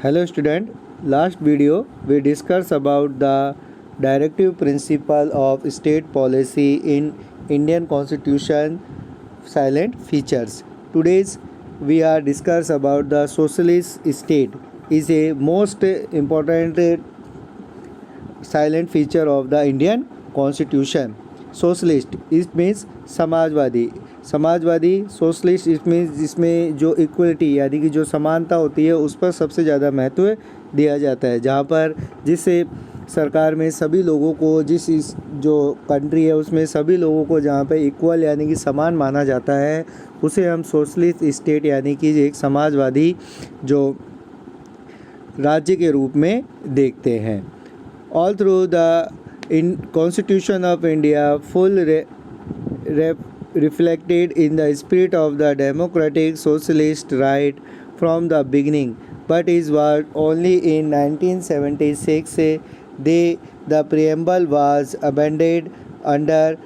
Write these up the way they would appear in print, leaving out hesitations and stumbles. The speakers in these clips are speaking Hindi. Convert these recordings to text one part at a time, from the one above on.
Hello student, last video we discussed about the directive principle of state policy in Indian Constitution silent features. Today's we are discuss about the socialist state is a most important silent feature of the Indian Constitution. Socialist it means Samajwadi socialist इसमें जिसमें जो इक्वलिटी यानी कि जो समानता होती है उस पर सबसे ज़्यादा महत्व दिया जाता है, जहाँ पर जिससे सरकार में सभी लोगों को जिस इस जो कंट्री है उसमें सभी लोगों को जहाँ पे इक्वल यानी कि समान माना जाता है उसे हम सोशलिस्ट स्टेट यानी कि एक समाजवादी जो राज्य के रूप में देखते हैं। All through the in constitution of India full reflected in the spirit of the democratic socialist right from the beginning, but it was only in 1976 the preamble was amended under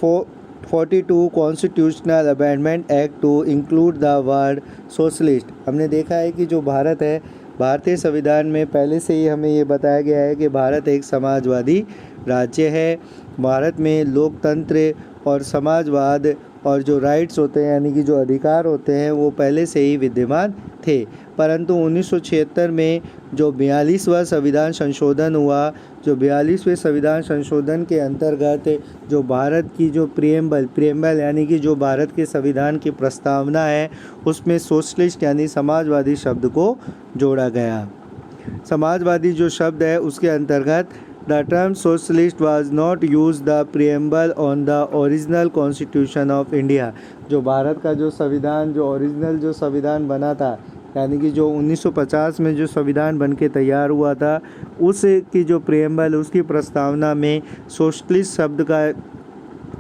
42 Constitutional Amendment Act to include the word socialist। हमने देखा है कि जो भारत है, भारतीय संविधान में पहले से ही हमें ये बताया गया है कि भारत एक समाजवादी राज्य है। भारत में लोकतंत्र और समाजवाद और जो राइट्स होते हैं यानी कि जो अधिकार होते हैं वो पहले से ही विद्यमान थे, परंतु 1976 में जो 42वां संविधान संशोधन हुआ, जो 42वें संविधान संशोधन के अंतर्गत जो भारत की जो प्रियम्बल यानी कि जो भारत के संविधान की प्रस्तावना है उसमें सोशलिस्ट यानी समाजवादी शब्द को जोड़ा गया। समाजवादी जो शब्द है उसके अंतर्गत The term socialist was not used the preamble on the original constitution of India। जो भारत का जो संविधान जो ओरिजिनल जो संविधान बना था यानी कि जो 1950 में जो संविधान बन के तैयार हुआ था उस की जो प्रियम्बल उसकी प्रस्तावना में सोशलिस्ट शब्द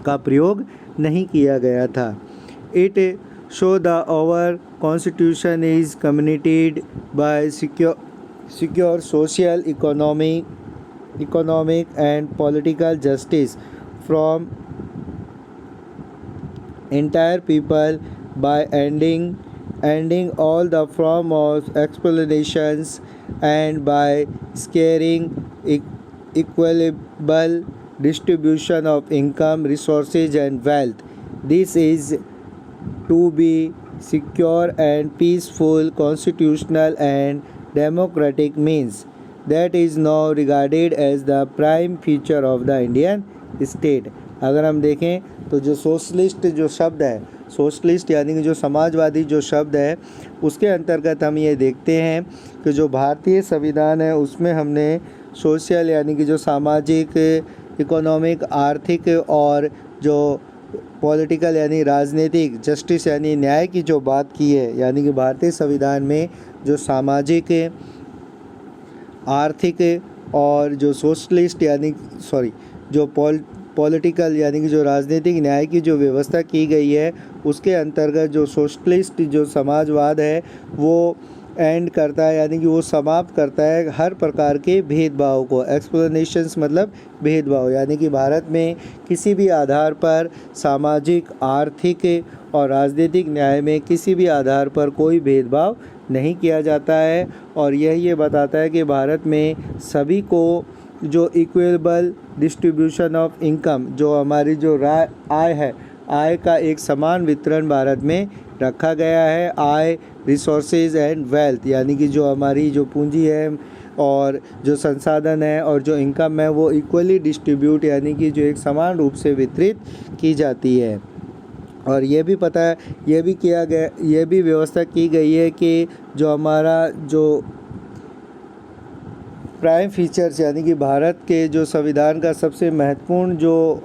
का प्रयोग नहीं किया गया था। It show the our constitution is communicated by secure social economic and political justice from entire people by ending all the form of explanations and by securing equitable distribution of income, resources and wealth. This is to be secure and peaceful, constitutional and democratic means that is now regarded as the prime feature of the Indian state। अगर हम देखें तो जो सोशलिस्ट जो शब्द है, सोशलिस्ट यानी कि जो समाजवादी जो शब्द है उसके अंतर्गत हम ये देखते हैं कि जो भारतीय संविधान है उसमें हमने सोशल यानी कि जो सामाजिक, इकोनॉमिक, आर्थिक और जो पॉलिटिकल यानी राजनीतिक, जस्टिस यानी न्याय की जो बात की है, यानी कि भारतीय संविधान में जो सामाजिक, आर्थिक और जो सोशलिस्ट यानी जो पॉलिटिकल यानी कि जो राजनीतिक न्याय की जो व्यवस्था की गई है उसके अंतर्गत जो सोशलिस्ट जो समाजवाद है वो एंड करता है यानी कि वो समाप्त करता है हर प्रकार के भेदभाव को। एक्सप्लेनेशंस मतलब भेदभाव, यानी कि भारत में किसी भी आधार पर सामाजिक, आर्थिक और राजनीतिक न्याय में किसी भी आधार पर कोई भेदभाव नहीं किया जाता है। और ये बताता है कि भारत में सभी को जो इक्विटेबल डिस्ट्रीब्यूशन ऑफ इनकम, जो हमारी जो आय है, आय का एक समान वितरण भारत में रखा गया है। आय, रिसोर्सेज एंड वेल्थ यानी कि जो हमारी जो पूंजी है और जो संसाधन है और जो इनकम है वो इक्वली डिस्ट्रीब्यूट यानी कि जो एक समान रूप से वितरित की जाती है। और ये भी पता है, ये भी किया गया, ये भी व्यवस्था की गई है कि जो हमारा जो प्राइम फीचर्स यानी कि भारत के जो संविधान का सबसे महत्वपूर्ण जो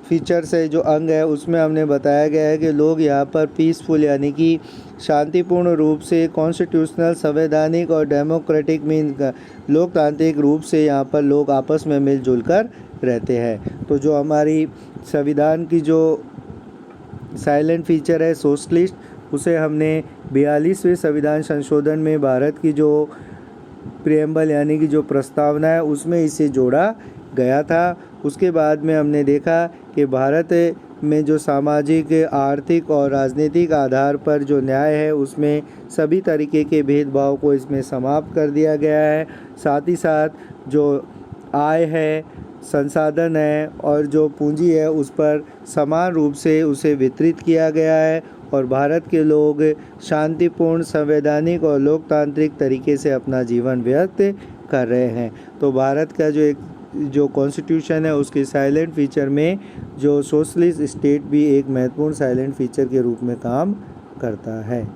फीचर्स है, जो अंग है, उसमें हमने बताया गया है कि लोग यहाँ पर पीसफुल यानी कि शांतिपूर्ण रूप से कॉन्स्टिट्यूशनल, संवैधानिक और डेमोक्रेटिक मीन्स लोकतांत्रिक रूप से यहाँ पर लोग आपस में मिलजुल कर रहते हैं। तो जो हमारी संविधान की जो साइलेंट फीचर है सोशलिस्ट, उसे हमने 42वें संविधान संशोधन में भारत की जो प्रियम्बल यानी कि जो प्रस्तावना है उसमें इसे जोड़ा गया था। उसके बाद में हमने देखा कि भारत में जो सामाजिक, आर्थिक और राजनीतिक आधार पर जो न्याय है उसमें सभी तरीके के भेदभाव को इसमें समाप्त कर दिया गया है। साथ ही साथ जो आय है, संसाधन है और जो पूंजी है उस पर समान रूप से उसे वितरित किया गया है और भारत के लोग शांतिपूर्ण, संवैधानिक और लोकतांत्रिक तरीके से अपना जीवन व्यक्त कर रहे हैं। तो भारत का जो कॉन्स्टिट्यूशन है उसके साइलेंट फीचर में जो सोशलिस्ट स्टेट भी एक महत्वपूर्ण साइलेंट फीचर के रूप में काम करता है।